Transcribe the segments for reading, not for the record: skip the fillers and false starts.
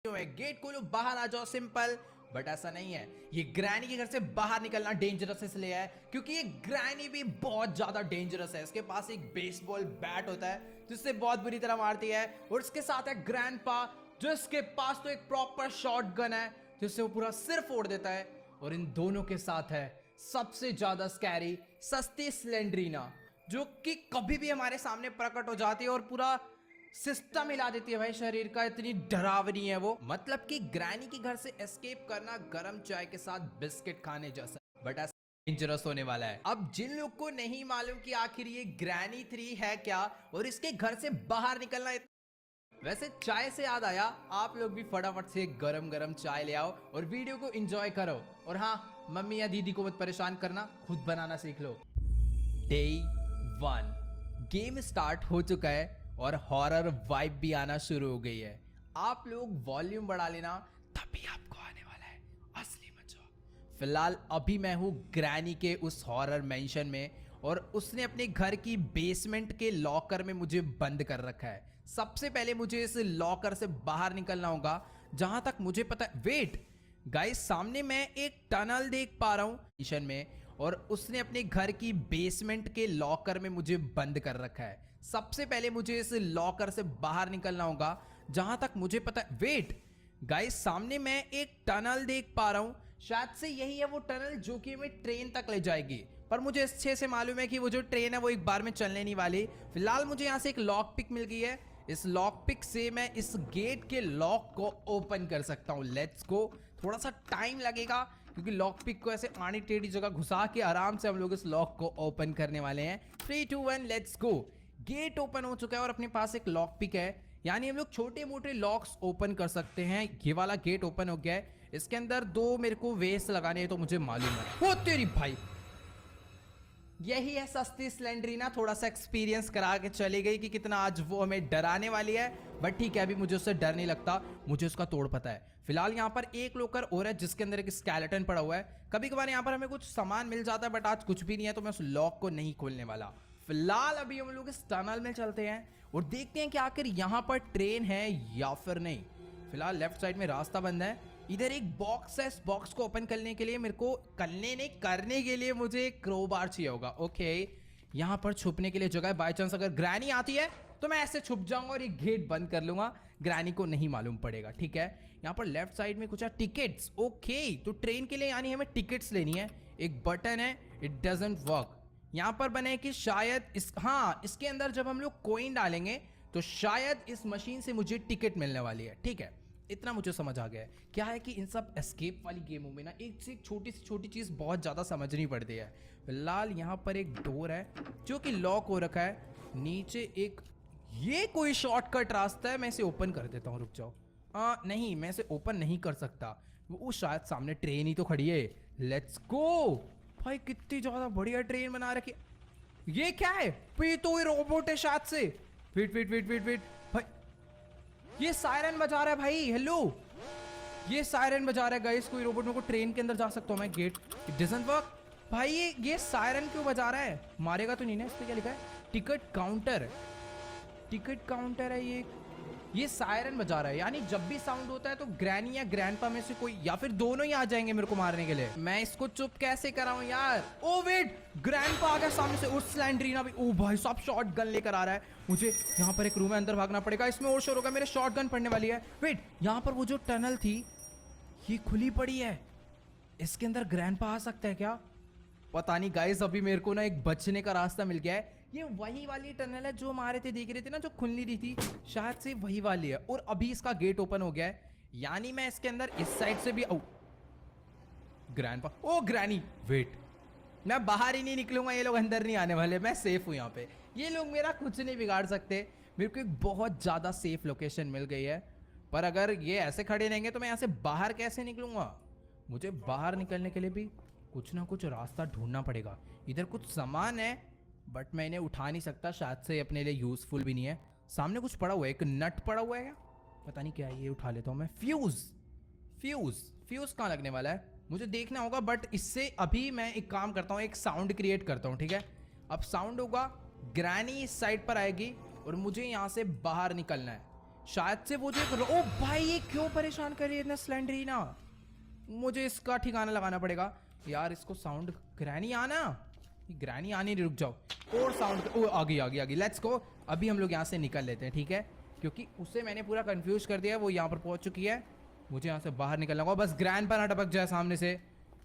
Gate खोलो बाहर आ जाओ, सिंपल। बट ऐसा नहीं है, ये ग्रैनी के घर से बाहर निकलना डेंजरस इसलिए है क्योंकि ये ग्रैनी भी बहुत ज्यादा डेंजरस है। इसके पास एक बेसबॉल बैट होता है जिससे बहुत बुरी तरह मारती है, और इसके साथ है ग्रैंडपा जिसके पास तो एक प्रॉपर शॉटगन है जिससे वो पूरा सिर फोड़ देता है। और इन दोनों के साथ है सबसे ज्यादा स्कैरी सस्ती स्लेंड्रीना, जो कि कभी भी हमारे सामने प्रकट हो जाती है और पूरा सिस्टम हिला देती है भाई शरीर का। इतनी डरावनी है वो, मतलब कि ग्रैनी के घर से एस्केप करना गरम चाय के साथ बिस्किट खाने जैसा, बट ऐसा डेंजरस होने वाला है। अब जिन लोग को नहीं मालूम कि आखिर ये ग्रैनी 3 है क्या और इसके घर से बाहर निकलना वैसे चाय से याद आया, आप लोग भी फटाफट से गरम गरम चाय ले आओ और वीडियो को एंजॉय करो। और हाँ, मम्मी या दीदी को मत परेशान करना, खुद बनाना सीख लो। डे 1 गेम स्टार्ट हो चुका है और हॉरर वाइब भी आना शुरू हो गई है। आप लोग वॉल्यूम बढ़ा लेना, तभी आपको आने वाला है असली मजा। फिलहाल अभी मैं हूँ ग्रैनी के उस हॉरर मेंशन में, और उसने अपने घर की बेसमेंट के लॉकर में मुझे बंद कर रखा है। सबसे पहले मुझे इस लॉकर से बाहर निकलना होगा, जहां तक मुझे पता है। वेट गाइस, सामने मैं एक टनल देख पा रहा हूं मिशन में, और उसने अपने घर की बेसमेंट के लॉकर में मुझे बंद कर रखा है। सबसे पहले मुझे इस लॉकर से बाहर निकलना होगा, जहां तक मुझे पता है। वेट गाइस, सामने मैं एक टनल देख पा रहा हूं, शायद से यही है वो टनल जो कि हमें ट्रेन तक ले जाएगी। पर मुझे अच्छे से मालूम है कि वो जो ट्रेन है वो एक बार में चलने नहीं वाली। फिलहाल मुझे यहां से एक लॉक पिक मिल गई है, इस लॉक पिक से मैं इस गेट के लॉक को ओपन कर सकता हूं। Let's go. थोड़ा सा टाइम लगेगा क्योंकि लॉक पिक को ऐसे आड़ी टेढ़ी जगह घुसा के आराम से हम लोग इस लॉक को ओपन करने वाले हैं। 3 2 1 लेट्स गो। गेट ओपन हो चुका है और अपने पास एक लॉक पिक है, यानी हम लोग छोटे मोटे लॉक्स ओपन कर सकते हैं। ये वाला गेट ओपन हो गया है, इसके अंदर 2 मेरे को वेस्ट लगाने हैं तो मुझे मालूम है। ओ तेरी भाई, यही है सस्ती स्लेंड्रीना, थोड़ा सा एक्सपीरियंस करा के चली गई कि कितना आज वो हमें डराने वाली है। बट ठीक है, अभी मुझे उससे डर नहीं लगता, मुझे उसका तोड़ पता है। फिलहाल यहाँ पर एक लोकर और है जिसके अंदर एक स्केलेटन पड़ा हुआ है। कभी कभार यहाँ पर हमें कुछ सामान मिल जाता है, बट आज कुछ भी नहीं है तो मैं उस लॉक को नहीं खोलने वाला। फिलहाल अभी हम लोग इस टनल में चलते हैं और देखते हैं कि आखिर यहाँ पर ट्रेन है या फिर नहीं। फिलहाल लेफ्ट साइड में रास्ता बंद है, इधर एक बॉक्स है। इस बॉक्स को ओपन करने के लिए मेरे को करने के लिए मुझे एक क्रोबार चाहिए होगा। ओके, यहां पर छुपने के लिए जगह है, बाय चांस अगर ग्रैनी आती है तो मैं ऐसे छुप जाऊंगा और ये गेट बंद कर लूंगा, ग्रैनी को नहीं मालूम पड़ेगा। ठीक है, यहां पर लेफ्ट साइड में कुछ है, टिकट्स। ओके, तो ट्रेन के लिए यानी हमें टिकट्स लेनी है। एक बटन है, इट डजंट वर्क। यहां पर बने कि शायद इसके अंदर जब हम लोग कॉइन डालेंगे तो शायद इस मशीन से मुझे टिकट मिलने वाली है। ठीक है, इतना मुझे समझ आ गया है। क्या है कि इन सब एस्केप वाली गेमों में ना एक से एक छोटी सी छोटी चीज़ बहुत ज़्यादा समझनी पड़ती है। फिलहाल यहाँ पर एक डोर है जो कि लॉक हो रखा है, नीचे एक ये कोई शॉर्टकट रास्ता है, मैं इसे ओपन कर देता हूँ। रुक जाओ, नहीं, मैं इसे ओपन नहीं कर सकता, वो शायद सामने ट्रेन ही तो खड़ी है। लेट्स गो भाई, कितनी ज़्यादा बढ़िया ट्रेन बना रखी। ये क्या है? ये तो ये रोबोट है शायद से। Wait wait wait wait wait भाई, ये सायरन बजा रहा है भाई। हेलो, ये सायरन बजा रहा है गाइस। कोई रोबोट मेरे को ट्रेन के अंदर जा सकता हूँ मैं? गेट इट डजंट वर्क भाई। ये सायरन क्यों बजा रहा है? मारेगा तो नहीं ना? इस पे क्या लिखा है? Ticket counter. टिकट काउंटर है ये सायरन बजा रहा है, यानी जब भी साउंड होता है तो ग्रैनी या ग्रैंडपा में से कोई या फिर दोनों ही आ जाएंगे मेरे को मारने के लिए। मैं इसको चुप कैसे कराऊं यार? ओ वेट, ग्रैंडपा आ गया सामने से, उस स्लेंड्रीना भी। ओ भाई साहब, शॉट गन लेकर आ रहा है। मुझे यहाँ पर एक रूम है, अंदर भागना पड़ेगा। इसमें और शोर होगा, मेरे शॉट गन पड़ने वाली है। वेट, यहाँ पर वो जो टनल थी ये खुली पड़ी है, इसके अंदर ग्रैंडपा आ सकता है क्या? पता नहीं गाइस, अभी मेरे को ना एक बचने का रास्ता मिल गया है। ये वही वाली टनल है जो हमारे थे, देख रहे थे ना, जो खुल नहीं रही थी, शायद से वही वाली है। और अभी इसका गेट ओपन हो गया है, यानी मैं इसके अंदर इस साइड से भी ग्रैंडपा। ओ ग्रैनी, वेट, मैं बाहर ही नहीं निकलूंगा, ये लोग अंदर नहीं आने वाले, मैं सेफ हूं यहाँ पे। ये लोग मेरा कुछ नहीं बिगाड़ सकते। मेरे को एक बहुत ज्यादा सेफ लोकेशन मिल गई है, पर अगर ये ऐसे खड़े रहेंगे तो मैं यहाँ से बाहर कैसे निकलूंगा? मुझे बाहर निकलने के लिए भी कुछ ना कुछ रास्ता ढूंढना पड़ेगा। इधर कुछ सामान है बट मैं इन्हें उठा नहीं सकता, शायद से अपने लिए यूजफुल भी नहीं है। सामने कुछ पड़ा हुआ है, एक नट पड़ा हुआ है क्या? पता नहीं क्या है, ये उठा लेता हूँ मैं। फ्यूज फ्यूज फ्यूज कहाँ लगने वाला है मुझे देखना होगा। बट इससे अभी मैं एक काम करता हूँ, एक साउंड क्रिएट करता हूँ। ठीक है, अब साउंड होगा, ग्रैनी इस साइड पर आएगी और मुझे यहाँ से बाहर निकलना है। शायद से वो जो ओ भाई ये क्यों परेशान कर रही है इतना स्लेंडरीना। मुझे इसका ठिकाना लगाना पड़ेगा यार। इसको साउंड ग्रैनी आना, ग्रैनी आने नहीं, रुक जाओ। और साउंड ओ आ गई लेट्स गो। अभी हम लोग यहाँ से निकल लेते हैं, ठीक है, क्योंकि उसे मैंने पूरा कंफ्यूज कर दिया है। वो यहाँ पर पहुंच चुकी है, मुझे यहाँ से बाहर निकलना होगा। बस ग्रैंड पर ना टपक जाए सामने से।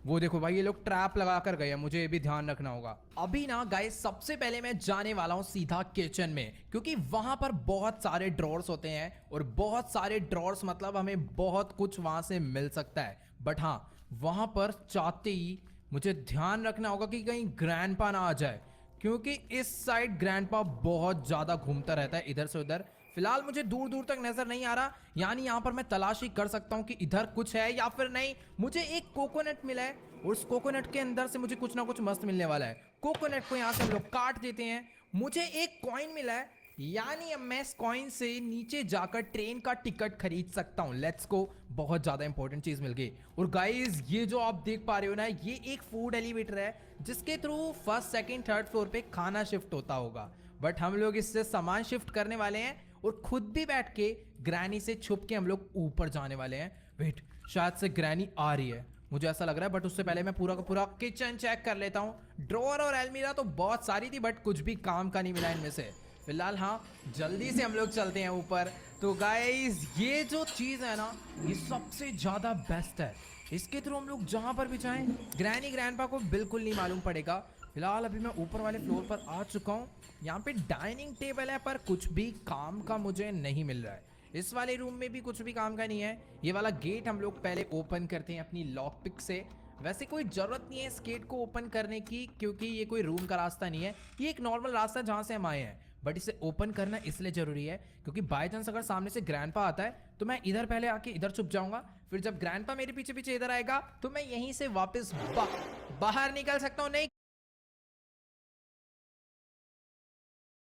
वो देखो भाई ये लोग ट्रैप लगा कर गए हैं, मुझे ये भी ध्यान रखना होगा। अभी ना गाइस सबसे पहले मैं जाने वाला हूँ सीधा किचन में, क्योंकि वहां पर बहुत सारे ड्रॉर्स होते हैं और बहुत सारे ड्रॉर्स मतलब हमें बहुत कुछ वहां से मिल सकता है। बट हाँ वहां पर चाहते ही मुझे ध्यान रखना होगा कि कहीं ग्रैंडपा ना आ जाए, क्योंकि इस साइड ग्रैंडपा बहुत ज्यादा घूमता रहता है इधर से उधर। फिलहाल मुझे दूर दूर तक नजर नहीं आ रहा, यानी यहाँ पर मैं तलाशी कर सकता हूँ कि इधर कुछ है या फिर नहीं। मुझे एक कोकोनट मिला है और उस कोकोनट के अंदर से मुझे कुछ ना कुछ मस्त मिलने वाला है। कोकोनट को यहाँ से हम लोग काट देते हैं। मुझे एक कॉइन मिला है, यानी अब मैं इस कॉइन से नीचे जाकर ट्रेन का टिकट खरीद सकता हूँ। लेट्स गो, बहुत ज्यादा इंपॉर्टेंट चीज मिल गई। और गाइस ये जो आप देख पा रहे हो ना, ये एक फूड एलिवेटर है जिसके through first second third floor पे खाना शिफ्ट होता होगा। बट हम लोग इससे सामान शिफ्ट करने वाले हैं और खुद भी बैठ के ग्रैनी से छुप के हम लोग ऊपर जाने वाले हैं। वेट, शायद से ग्रैनी आ रही है, मुझे ऐसा लग रहा है। बट उससे पहले मैं पूरा का पूरा किचन चेक कर लेता हूँ। ड्रॉअर और अलमीरा तो बहुत सारी थी बट कुछ भी काम का नहीं मिला इनमें से। फिलहाल हाँ जल्दी से हम लोग चलते हैं ऊपर। तो गाइस ये जो चीज़ है ना, ये सबसे ज़्यादा बेस्ट है। इसके थ्रू हम लोग जहाँ पर भी जाएं ग्रैनी ग्रैंडपा को बिल्कुल नहीं मालूम पड़ेगा। फिलहाल अभी मैं ऊपर वाले फ्लोर पर आ चुका हूँ। यहाँ पे डाइनिंग टेबल है पर कुछ भी काम का मुझे नहीं मिल रहा है। इस वाले रूम में भी कुछ भी काम का नहीं है। ये वाला गेट हम लोग पहले ओपन करते हैं अपनी लॉक पिक से। वैसे कोई ज़रूरत नहीं है इस गेट को ओपन करने की, क्योंकि ये कोई रूम का रास्ता नहीं है, ये एक नॉर्मल रास्ता है जहाँ से हम आए हैं। बट इसे ओपन करना इसलिए ज़रूरी है क्योंकि बाय चांस अगर सामने से ग्रैंडपा आता है तो मैं इधर पहले आके इधर छुप जाऊंगा। फिर जब ग्रैंडपा मेरे पीछे पीछे इधर आएगा तो मैं यहीं से वापस बाहर निकल सकता हूँ। नहीं